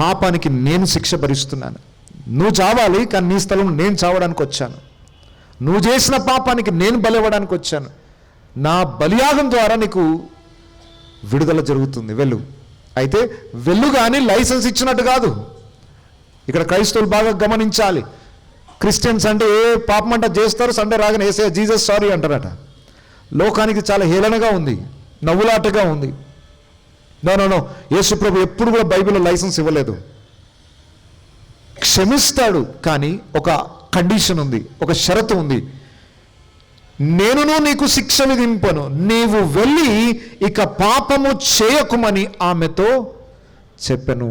Speaker 1: పాపానికి నేను శిక్ష భరిస్తున్నాను. నువ్వు చావాలి, కానీ నీ స్థలం నేను చావడానికి వచ్చాను. నువ్వు చేసిన పాపానికి నేను బలివ్వడానికి వచ్చాను. నా బలియాగం ద్వారా నీకు విడుదల జరుగుతుంది. వెళ్ళు. అయితే వెళ్ళు, కానీ లైసెన్స్ ఇచ్చినట్టు కాదు. ఇక్కడ క్రైస్తవులు బాగా గమనించాలి. క్రిస్టియన్స్ అంటే ఏ పాపం అంట చేస్తారు, సండే రాగానే ఏసే జీసస్ సారీ అంటారట. లోకానికి చాలా హేళనగా ఉంది, నవ్వులాటగా ఉంది. నో. యేసుప్రభు ఎప్పుడు కూడా బైబిల్లో లైసెన్స్ ఇవ్వలేదు. క్షమిస్తాడు, కానీ ఒక కండిషన్ ఉంది, ఒక షరతు ఉంది. నేనును నీకు శిక్ష విధింపను, నీవు వెళ్ళి ఇక పాపము చేయకుమని ఆమెతో చెప్పెను.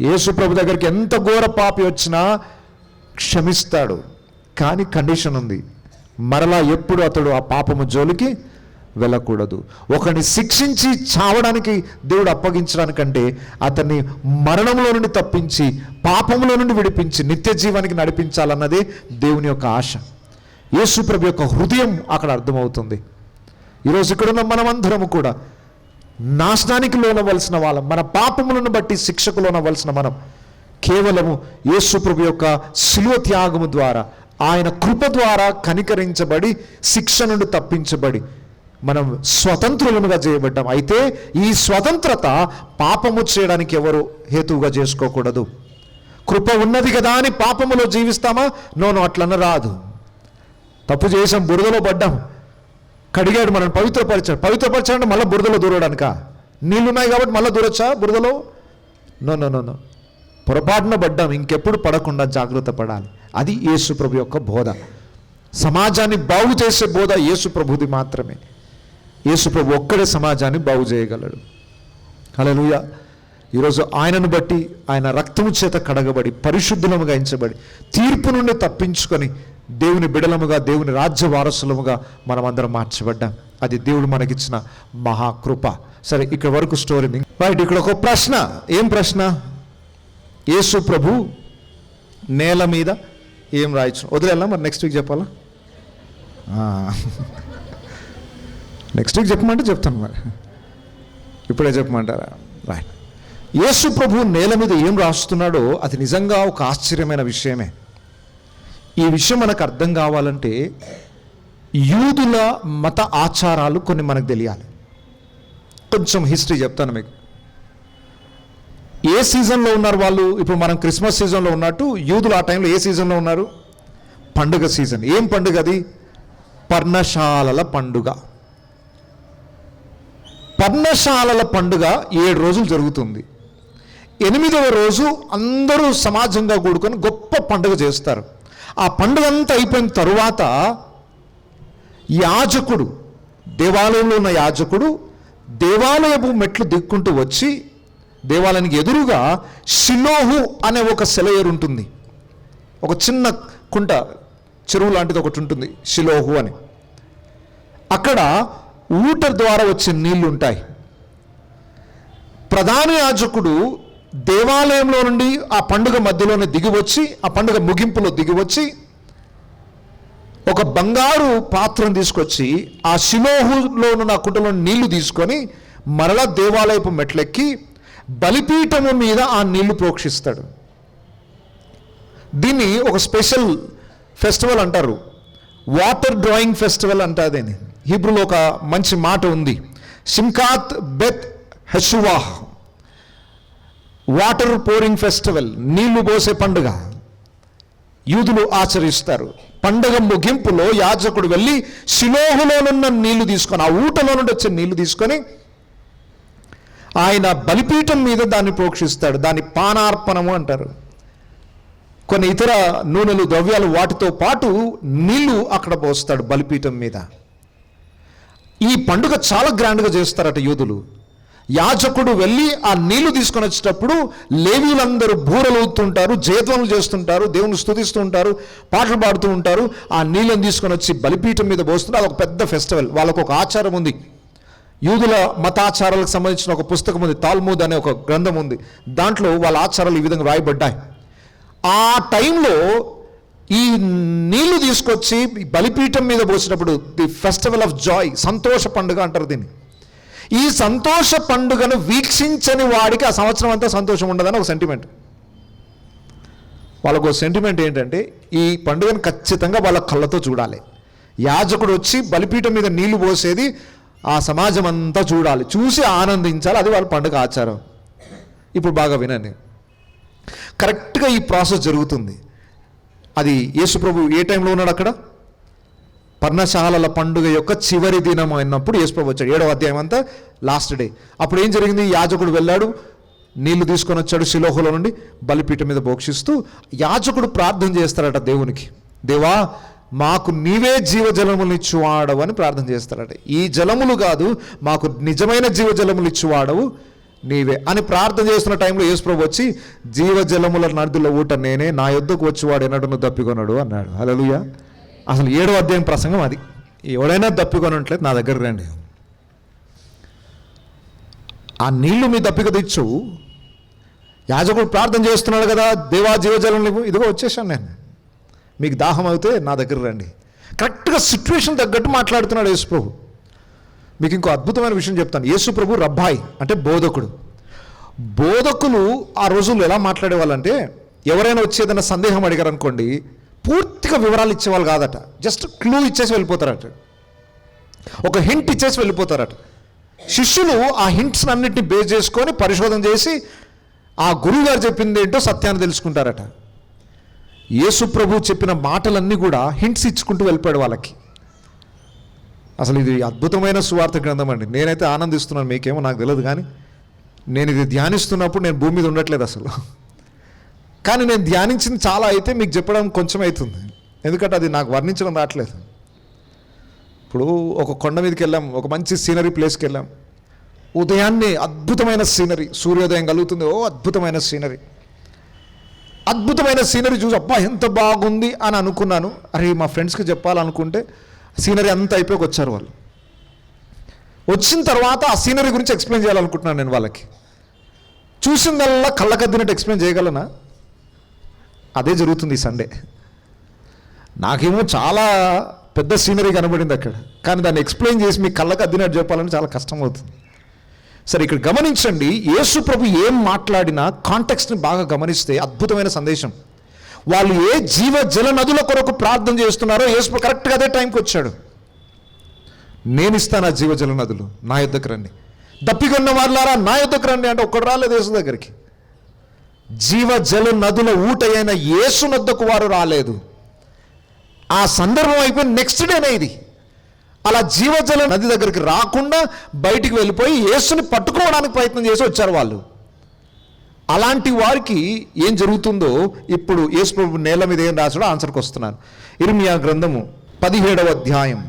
Speaker 1: యేసుప్రభు దగ్గరికి ఎంత ఘోర పాపి వచ్చినా క్షమిస్తాడు, కానీ కండిషన్ ఉంది. మరలా ఎప్పుడు అతడు ఆ పాపము జోలికి వెళ్ళకూడదు. ఒకరిని శిక్షించి చావడానికి దేవుడు అప్పగించడానికంటే అతన్ని మరణంలో నుండి తప్పించి పాపంలో నుండి విడిపించి నిత్య జీవానికి నడిపించాలన్నదే దేవుని యొక్క ఆశ. యేసుప్రభు యొక్క హృదయం అక్కడ అర్థమవుతుంది. ఈరోజు ఇక్కడున్న మనమందరము కూడా నాశనానికి లోనవలసిన వాళ్ళం. మన పాపములను బట్టి శిక్షకు లోనవలసిన మనం కేవలము యేసుప్రభు యొక్క శిలువ త్యాగము ద్వారా, ఆయన కృప ద్వారా కనికరించబడి శిక్ష నుండి తప్పించబడి మనం స్వతంత్రులుగా చేయబడ్డాం. అయితే ఈ స్వతంత్రత పాపము చేయడానికి ఎవరు హేతువుగా చేసుకోకూడదు. కృప ఉన్నది కదా అని పాపములో జీవిస్తామా? నో, అట్లన్న రాదు. తప్పు చేసాం, బురదలో పడ్డాం, కడిగాడు, మనం పవిత్రపరిచాడంటే మళ్ళీ బురదలో దూరడానిక? నీళ్ళున్నాయి కాబట్టి మళ్ళీ దూరొచ్చా బురదలో? నో. పొరపాటున పడ్డాం, ఇంకెప్పుడు పడకుండా జాగ్రత్త పడాలి. అది యేసు ప్రభు యొక్క బోధ. సమాజాన్ని బాగు చేసే బోధ యేసు ప్రభుది మాత్రమే. యేసు ప్రభు ఒక్కడే సమాజాన్ని బాగు చేయగలడు. హల్లెలూయా. ఈరోజు ఆయనను బట్టి, ఆయన రక్తము చేత కడగబడి, పరిశుద్ధులముగా ఎంచబడి, తీర్పు నుండి తప్పించుకొని దేవుని బిడలముగా, దేవుని రాజ్య వారసులముగా మనమందరం మార్చబడ్డాం. అది దేవుడు మనకిచ్చిన మహాకృప. సరే, ఇక్కడ వరకు స్టోరీని రైట్. ఇక్కడ ఒక ప్రశ్న. ఏం ప్రశ్న? యేసు ప్రభు నేల మీద ఏం రాయొచ్చు? వదిలేలా మరి నెక్స్ట్ వీక్ చెప్పాలా? నెక్స్ట్ వీక్ చెప్పమంటే చెప్తాను, మరి ఇప్పుడే చెప్పమంటారా? రైట్. యేసు ప్రభు నేల మీద ఏం రాస్తున్నాడో అది నిజంగా ఒక ఆశ్చర్యమైన విషయమే. ఈ విషయం మనకు అర్థం కావాలంటే యూదుల మత ఆచారాలు కొన్ని మనకు తెలియాలి. కొంచెం హిస్టరీ చెప్తాను మీకు. ఏ సీజన్లో ఉన్నారు వాళ్ళు? ఇప్పుడు మనం క్రిస్మస్ సీజన్లో ఉన్నట్టు యూదులు ఆ టైంలో ఏ సీజన్లో ఉన్నారు? పండుగ సీజన్. ఏం పండుగ అది? పర్ణశాలల పండుగ. పర్ణశాలల పండుగ 7 రోజులు జరుగుతుంది. 8వ రోజు అందరూ సమాజంగా కూడుకొని గొప్ప పండుగ చేస్తారు. ఆ పండుగ అంతా అయిపోయిన తరువాత యాజకుడు, దేవాలయంలో ఉన్న యాజకుడు దేవాలయపు మెట్లు దిక్కుంటూ వచ్చి, దేవాలయానికి ఎదురుగా షిలోహు అనే ఒక సెలయేరు ఉంటుంది. ఒక చిన్న కుంట, చెరువు లాంటిది ఒకటి ఉంటుంది, షిలోహు అని. అక్కడ ఊట ద్వారా వచ్చే నీళ్లు ఉంటాయి. ప్రధాన యాజకుడు దేవాలయంలో నుండి ఆ పండుగ మధ్యలోనే దిగివచ్చి, ఆ పండుగ ముగింపులో దిగివచ్చి ఒక బంగారు పాత్రను తీసుకొచ్చి ఆ షిలోహులో ఉన్న కుంటలో నీళ్లు తీసుకొని మరలా దేవాలయపు మెట్లెక్కి బలిపీఠము మీద ఆ నీళ్లు ప్రోక్షిస్తాడు. దీన్ని ఒక స్పెషల్ ఫెస్టివల్ అంటారు, వాటర్ డ్రాయింగ్ ఫెస్టివల్ అంటారు. దీన్ని హీబ్రూలో ఒక మంచి మాట ఉంది, షిమ్కాత్ బెత్ హెషువాహ్, వాటర్ పోరింగ్ ఫెస్టివల్, నీళ్లు పోసే పండుగ యూదులు ఆచరిస్తారు. పండుగ ముగింపులో యాజకుడు వెళ్ళి షిలోహులోనున్న నీళ్లు తీసుకొని, ఆ ఊటలో నుండి వచ్చే నీళ్లు తీసుకొని ఆయన బలిపీఠం మీద దాన్ని ప్రోక్షిస్తాడు. దాన్ని పానార్పణము అంటారు. కొన్ని ఇతర నూనెలు, ద్రవ్యాలు వాటితో పాటు నీళ్లు అక్కడ పోస్తాడు బలిపీఠం మీద. ఈ పండుగ చాలా గ్రాండ్గా చేస్తారట యూదులు. యాజకుడు వెళ్ళి ఆ నీళ్లు తీసుకొని వచ్చేటప్పుడు లేవీలందరూ బూరలు ఊతుంటారు, జయధ్వనులు చేస్తుంటారు, దేవుని స్తుతిస్తూ ఉంటారు, పాటలు పాడుతూ ఉంటారు. ఆ నీళ్ళని తీసుకొని వచ్చి బలిపీఠం మీద పోస్తున్నారు. అదొక పెద్ద ఫెస్టివల్. వాళ్ళకు ఒక ఆచారం ఉంది. యూదుల మతాచారాలకు సంబంధించిన ఒక పుస్తకం ఉంది, తాల్మూద్ అనే ఒక గ్రంథం ఉంది. దాంట్లో వాళ్ళ ఆచారాలు ఈ విధంగా రాయబడ్డాయి. ఆ టైంలో ఈ నీళ్లు తీసుకొచ్చి బలిపీఠం మీద పోసినప్పుడు ది ఫెస్టివల్ ఆఫ్ జాయ్, సంతోష పండుగ అంటారు దీన్ని. ఈ సంతోష పండుగను వీక్షించని వాడికి ఆ సంవత్సరం అంతా సంతోషం ఉండదని ఒక సెంటిమెంట్. వాళ్ళకు ఒక సెంటిమెంట్ ఏంటంటే ఈ పండుగను ఖచ్చితంగా వాళ్ళ కళ్ళతో చూడాలి. యాజకుడు వచ్చి బలిపీఠం మీద నీళ్లు పోసేది ఆ సమాజం అంతా చూడాలి, చూసి ఆనందించాలి. అది వాళ్ళ పండుగ ఆచారం. ఇప్పుడు బాగా వినండి, కరెక్ట్గా ఈ ప్రాసెస్ జరుగుతుంది. అది యేసు ప్రభు ఏ టైంలో ఉన్నాడు? అక్కడ పర్ణశాలల పండుగ యొక్క చివరి దినం అయినప్పుడు యేసు ప్రభు వచ్చాడు. 7వ అధ్యాయం అంతా లాస్ట్ డే. అప్పుడు ఏం జరిగింది? యాజకుడు వెళ్ళాడు, నీళ్లు తీసుకొని వచ్చాడు షిలోహులో నుండి, బలిపీఠం మీద భోక్షిస్తూ యాజకుడు ప్రార్థన చేస్తాడట దేవునికి, దేవా మాకు నీవే జీవజలములు ఇచ్చువాడవు అని ప్రార్థన చేస్తాడట. ఈ జలములు కాదు, మాకు నిజమైన జీవజలములు ఇచ్చువాడవు నీవే అని ప్రార్థన చేస్తున్న టైంలో యేసు ప్రభు వచ్చి, జీవజలముల నదుల ఊట నేనే, నా యొద్దకు వచ్చేవాడు ఎన్నడూ దప్పికొనడు అన్నాడు. హల్లెలూయా. అసలు 7వ అధ్యాయం ప్రసంగం అది. ఎవడైనా దప్పికొనట్లేదు నా దగ్గర రండి, ఆ నీళ్లు మీ దప్పిక తెచ్చు. యాజకుడు ప్రార్థన చేస్తున్నాడు కదా, దేవా జీవజలం నీవు, ఇదిగో వచ్చేసాను నేను, మీకు దాహం అయితే నా దగ్గర రండి. కరెక్ట్గా సిచ్యువేషన్ తగ్గట్టు మాట్లాడుతున్నాడు యేసు ప్రభు. మీకు ఇంకో అద్భుతమైన విషయం చెప్తాను. యేసు ప్రభు రబ్బాయి అంటే బోధకుడు. బోధకులు ఆ రోజుల్లో ఎలా మాట్లాడేవాళ్ళంటే, ఎవరైనా వచ్చేదన్న సందేహం అడిగారు అనుకోండి, పూర్తిగా వివరాలు ఇచ్చేవాళ్ళు కాదట, జస్ట్ క్లూ ఇచ్చేసి వెళ్ళిపోతారట, ఒక హింట్ ఇచ్చేసి వెళ్ళిపోతారట. శిష్యులు ఆ హింట్స్ అన్నింటినీ బేస్ చేసుకొని పరిశోధన చేసి ఆ గురువుగారు చెప్పింది ఏంటో సత్యాన్ని తెలుసుకుంటారట. యేసు ప్రభు చెప్పిన మాటలన్నీ కూడా హింట్స్ ఇచ్చుకుంటూ వెళ్ళిపోయాడు వాళ్ళకి. అసలు ఇది అద్భుతమైన సువార్త గ్రంథం అండి. నేనైతే ఆనందిస్తున్నాను, మీకేమో నాకు తెలియదు, కానీ నేను ఇది ధ్యానిస్తున్నప్పుడు నేను భూమి మీద ఉండట్లేదు. అసలు కానీ నేను ధ్యానించింది చాలా అయితే మీకు చెప్పడం కొంచెం అవుతుంది, ఎందుకంటే అది నాకు వర్ణించడం రావట్లేదు. ఇప్పుడు ఒక కొండ మీదకి వెళ్ళాం, ఒక మంచి సీనరీ ప్లేస్కి వెళ్ళాం. ఉదయాన్నే అద్భుతమైన సీనరీ, సూర్యోదయం కలుగుతుంది, అద్భుతమైన సీనరీ. అద్భుతమైన సీనరీ చూసి అబ్బా ఎంత బాగుంది అని అనుకున్నాను. అరే మా ఫ్రెండ్స్కి చెప్పాలనుకుంటే సీనరీ అంతా అయిపోయి వచ్చారు వాళ్ళు. వచ్చిన తర్వాత ఆ సీనరీ గురించి ఎక్స్ప్లెయిన్ చేయాలనుకుంటున్నాను నేను వాళ్ళకి. చూసిందల్లా కళ్ళకద్దినట్టు ఎక్స్ప్లెయిన్ చేయగలనా? అదే జరుగుతుంది ఈ సండే. నాకేమో చాలా పెద్ద సీనరీ కనబడింది అక్కడ, కానీ దాన్ని ఎక్స్ప్లెయిన్ చేసి మీ కళ్ళకు అద్దినట్టు చెప్పాలని చాలా కష్టం అవుతుంది. సరే ఇక్కడ గమనించండి, యేసు ప్రభు ఏం మాట్లాడినా కాంటెక్స్ట్ని బాగా గమనిస్తే అద్భుతమైన సందేశం. వాళ్ళు ఏ జీవ జల నదుల కొరకు ప్రార్థన చేస్తున్నారో యేసు ప్రభు కరెక్ట్గా అదే టైంకి వచ్చాడు. నేను ఇస్తాను ఆ జీవజల నదులు, నా యొద్దకు రండి. దప్పికొన్న వాళ్ళారా నా యొద్దకు రండి అంటే ఒక్కడు రాలేదు యేసు దగ్గరికి. జీవజల నదుల ఊట అయిన యేసు నొద్దకు వారు రాలేదు. ఆ సందర్భం అయిపోయి నెక్స్ట్ డేనే ఇది. అలా జీవజల నది దగ్గరికి రాకుండా బయటికి వెళ్ళిపోయి యేసుని పట్టుకోవడానికి ప్రయత్నం చేసి వచ్చారు వాళ్ళు. అలాంటి వారికి ఏం జరుగుతుందో ఇప్పుడు యేసు ప్రభు నేల మీద ఏం రాసాడో ఆన్సర్కి వస్తున్నాను. ఇర్మియా గ్రంథము 17వ అధ్యాయం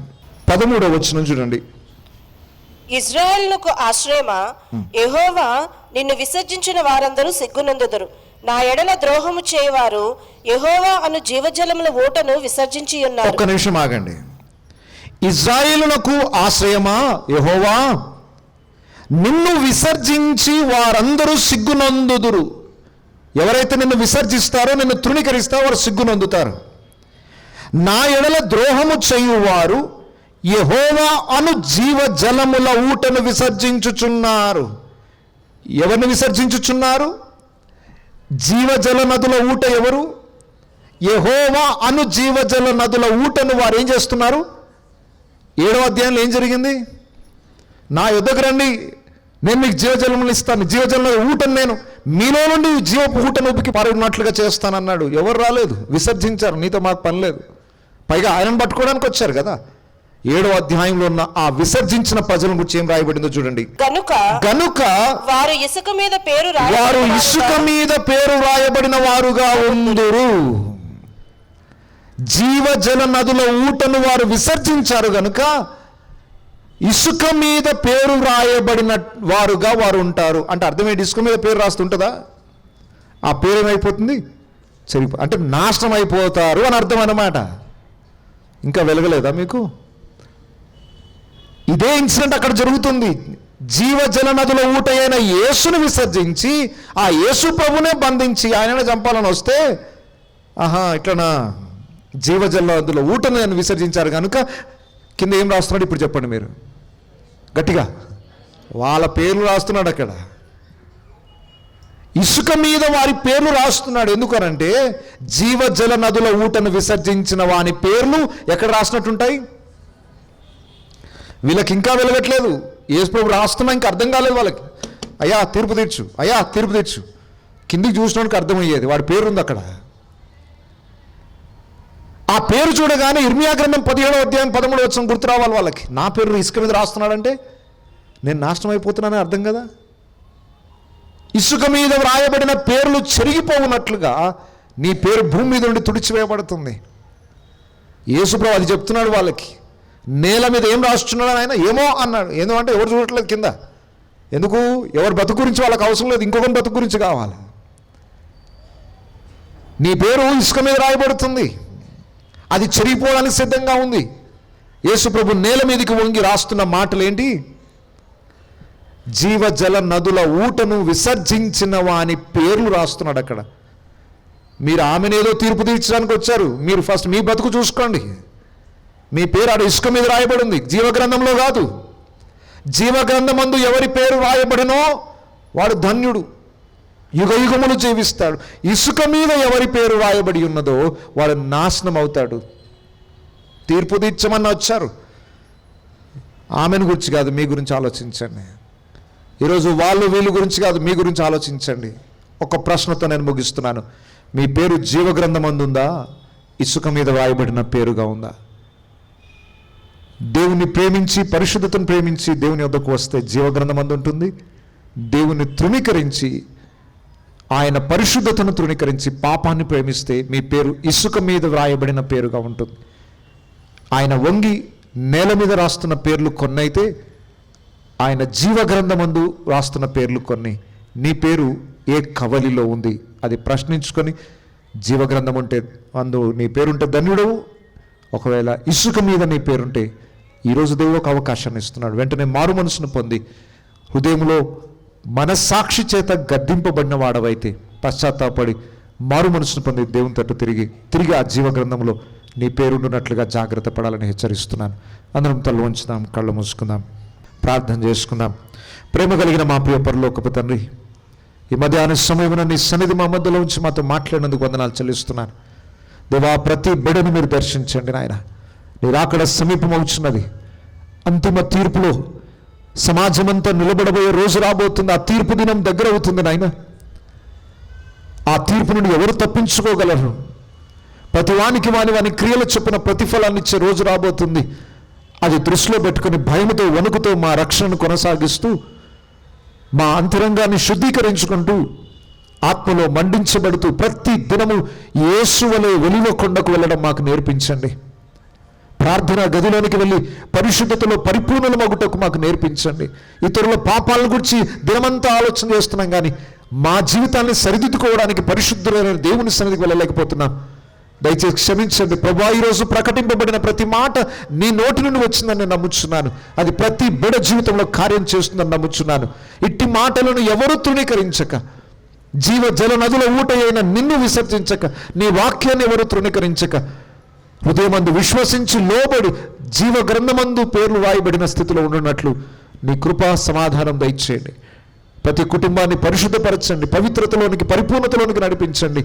Speaker 1: 13వ వచనం చూడండి.
Speaker 2: ఇజ్రాయేలునకు ఆశ్రయమా, యెహోవా నిన్ను విసర్జించిన వారందరూ సిగ్గునందుదురు. నా ఎడల ద్రోహము చేయవారు యెహోవా అను జీవజలముల ఊటను విసర్జించి ఉన్నారు.
Speaker 1: ఒక్క నిమిషం ఆగండి. ఇజ్రాయేలునకు ఆశ్రయమా యెహోవా, నిన్ను విసర్జించి వారందరూ సిగ్గునందుదురు. ఎవరైతే నిన్ను విసర్జిస్తారో, నిన్ను తృణీకరిస్తారో వారు సిగ్గునందుతారు. నా ఎడల ద్రోహము చేయువారు యెహోవా అను జీవజలముల ఊటను విసర్జించుచున్నారు. ఎవరిని విసర్జించుచున్నారు? జీవజల నదుల ఊట ఎవరు? యెహోవా అను జీవజల నదుల ఊటను వారు ఏం చేస్తున్నారు? 7వ అధ్యాయంలో ఏం జరిగింది? నా యొద్దకు రండి, నేను మీకు జీవజలములు ఇస్తాను, జీవజల ఊటను నేను మీలో నుండి జీవపు ఊటను ఉబ్బికి పారినట్లుగా చేస్తానన్నాడు. ఎవరు రాలేదు, విసర్జించారు. నీతో మాకు పని లేదు. పైగా ఆయనను పట్టుకోవడానికి వచ్చారు కదా. 7వ అధ్యాయంలో ఉన్న ఆ విసర్జించిన ప్రజల గురించి ఏం రాయబడిందో చూడండి. గనుక
Speaker 2: వారు ఇసుక మీద
Speaker 1: పేరు రాయబడిన వారుగా ఉందురు. జీవజల నదుల ఊటను వారు విసర్జించారు గనుక ఇసుక మీద పేరు రాయబడిన వారుగా వారు ఉంటారు. అంటే అర్థమేంటి? ఇసుక మీద పేరు రాస్తుంటుందా? ఆ పేరు ఏమైపోతుంది? అంటే నాశనం అయిపోతారు అని అర్థం అన్నమాట. ఇంకా వెలగలేదా మీకు? ఇదే ఇన్సిడెంట్ అక్కడ జరుగుతుంది. జీవజల నదుల ఊట అయిన యేసును విసర్జించి ఆ యేసు ప్రభునే బంధించి ఆయననే చంపాలని వస్తే, ఇట్లనా జీవజల నదుల ఊటను నేను విసర్జించారు కనుక కింద ఏం రాస్తున్నాడు ఇప్పుడు చెప్పండి మీరు గట్టిగా. వాళ్ళ పేర్లు రాస్తున్నాడు అక్కడ. ఇసుక మీద వారి పేర్లు రాస్తున్నాడు. ఎందుకనంటే జీవజల నదుల ఊటను విసర్జించిన వాని పేర్లు ఎక్కడ రాసినట్టుంటాయి? వీళ్ళకి ఇంకా వెలగట్లేదు. యేసు ప్రభు రాస్తున్నా ఇంకా అర్థం కాలేదు వాళ్ళకి. అయ్యా తీర్పు తీర్చు, అయ్యా తీర్పు తీర్చు. కిందికి చూసినోడికి అర్థమయ్యేది, వాడి పేరు ఉంది అక్కడ. ఆ పేరు చూడగానే ఇర్మియా గ్రంథం 17వ అధ్యాయం 13వ వచనం గుర్తు రావాలి వాళ్ళకి. నా పేరు ఇసుక మీద రాస్తున్నాడంటే నేను నాశనం అయిపోతున్నానని అర్థం కదా. ఇసుక మీద వ్రాయబడిన పేర్లు చెరిగిపోవునట్లుగా నీ పేరు భూమి మీద నుండి తుడిచివేయబడుతుంది. యేసుప్రభు అది చెప్తున్నాడు వాళ్ళకి. నేల మీద ఏం రాస్తున్నాడు ఆయన? ఏమో అన్నాడు. ఏదో అంటే ఎవరు చూడట్లేదు కింద. ఎందుకు? ఎవరి బతుకు గురించి వాళ్ళకి అవసరం లేదు, ఇంకొకరి బతుకు గురించి కావాలి. నీ పేరు ఇసుక మీద రాయబడుతుంది, అది చెరిగిపోవడానికి సిద్ధంగా ఉంది. యేసుప్రభు నేల మీదకి వంగి రాస్తున్న మాటలు ఏంటి? జీవజల నదుల ఊటను విసర్జించిన వాని పేర్లు రాస్తున్నాడు అక్కడ. మీరు ఆమెనేదో తీర్పు తీర్చడానికి వచ్చారు. మీరు ఫస్ట్ మీ బతుకు చూసుకోండి. మీ పేరు ఆడ ఇసుక మీద రాయబడింది, జీవగ్రంథంలో కాదు. జీవగ్రంథమందు ఎవరి పేరు రాయబడినో వాడు ధన్యుడు, యుగ యుగములు జీవిస్తాడు. ఇసుక మీద ఎవరి పేరు రాయబడి ఉన్నదో వాడు నాశనం అవుతాడు. తీర్పు తీర్చమని వచ్చారు. ఆమెను గురించి కాదు, మీ గురించి ఆలోచించండి. ఈరోజు వాళ్ళు వీళ్ళ గురించి కాదు, మీ గురించి ఆలోచించండి. ఒక ప్రశ్నతో నేను ముగిస్తున్నాను. మీ పేరు జీవగ్రంథమందు ఉందా? ఇసుక మీద రాయబడిన పేరుగా ఉందా? దేవుని ప్రేమించి పరిశుద్ధతను ప్రేమించి దేవుని వద్దకు వస్తే జీవగ్రంథమందు ఉంటుంది. దేవుని తృణీకరించి ఆయన పరిశుద్ధతను తృణీకరించి పాపాన్ని ప్రేమిస్తే మీ పేరు ఇసుక మీద వ్రాయబడిన పేరుగా ఉంటుంది. ఆయన వంగి నేల మీద రాస్తున్న పేర్లు కొన్ని అయితే, ఆయన జీవగ్రంథమందు రాస్తున్న పేర్లు కొన్ని. నీ పేరు ఏ కవలిలో ఉంది? అది ప్రశ్నించుకొని, జీవగ్రంథం ఉంటే అందు నీ పేరుంటే ధన్యుడవు. ఒకవేళ ఇసుక మీద నీ పేరుంటే ఈరోజు దేవుడు ఒక అవకాశాన్ని ఇస్తున్నాడు. వెంటనే మారు మనసును పొంది హృదయంలో మనస్సాక్షి చేత గద్దింపబడిన వాడవైతే పశ్చాత్తాపడి మారు మనసును పొంది దేవుని తట్టు తిరిగి ఆ జీవగ్రంథంలో నీ పేరుండున్నట్లుగా జాగ్రత్త పడాలని హెచ్చరిస్తున్నాను. అందరం తల వంచుదాం, కళ్ళు మూసుకుందాం, ప్రార్థన చేసుకుందాం. ప్రేమ కలిగిన మా ప్రియ పరలోకపు తండ్రి, ఈ మధ్యాహ్న సమయమున నీ సన్నిధి మా మధ్యలో ఉంచి మాతో మాట్లాడినందుకు వందనాలు చెల్లిస్తున్నాను. దేవా, ప్రతి బిడ్డను మీరు దర్శించండి నాయన. నీ రాకడ సమీపమవుతున్నది. అంతిమ తీర్పులో సమాజమంతా నిలబడబోయే రోజు రాబోతుంది. ఆ తీర్పు దినం దగ్గర అవుతుంది నాయన. ఆ తీర్పు నుండి ఎవరు తప్పించుకోగలరు? ప్రతి వానికి వాని క్రియల చొప్పున ప్రతిఫలాన్ని ఇచ్చే రోజు రాబోతుంది. అది దృష్టిలో పెట్టుకుని భయముతో వణుకుతో మా రక్షణను కొనసాగిస్తూ, మా అంతరంగాన్ని శుద్ధీకరించుకుంటూ, ఆత్మలో మండించబడుతూ ప్రతి దినము యేసు వలె వెలుగు కొండకు వెళ్ళడం మాకు నేర్పించండి. ప్రార్థన గదిలోనికి వెళ్ళి పరిశుద్ధతలో పరిపూర్ణల మగుటకు మాకు నేర్పించండి. ఇతరుల పాపాలను గురించి దినమంతా ఆలోచన చేస్తున్నాం, కానీ మా జీవితాన్ని సరిదిద్దుకోవడానికి పరిశుద్ధులైన దేవుని సన్నిధికి వెళ్ళలేకపోతున్నాం. దయచేసి క్షమించండి ప్రభా. ఈరోజు ప్రకటింపబడిన ప్రతి మాట నీ నోటి నుండి వచ్చిందని నేను నమ్ముచున్నాను. అది ప్రతి బిడ్డ జీవితంలో కార్యం చేస్తుందని నమ్ముచున్నాను. ఇట్టి మాటలను ఎవరు తృణీకరించక, జీవ జల నదుల ఊట అయిన నిన్ను విసర్జించక, నీ వాక్యాన్ని ఎవరు తృణీకరించక, హృదయమందు విశ్వసించి లోబడి జీవ గ్రంథమందు పేర్లు వాయబడిన స్థితిలో ఉండున్నట్లు నీ కృపా సమాధానం దయచేయండి. ప్రతి కుటుంబాన్ని పరిశుద్ధపరచండి, పవిత్రతలోనికి పరిపూర్ణతలోనికి నడిపించండి.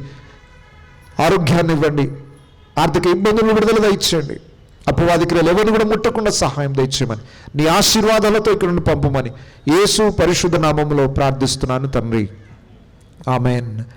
Speaker 1: ఆరోగ్యాన్ని ఇవ్వండి, ఆర్థిక ఇబ్బందులను విడుదల దయచేయండి. అపవాది క్రియలు ఎవరిని కూడా ముట్టకుండా సహాయం దయచేయమని, నీ ఆశీర్వాదాలతో ఇక్కడ నుండి పంపమని యేసు పరిశుద్ధ నామములో ప్రార్థిస్తున్నాను తండ్రి. ఆమెన్.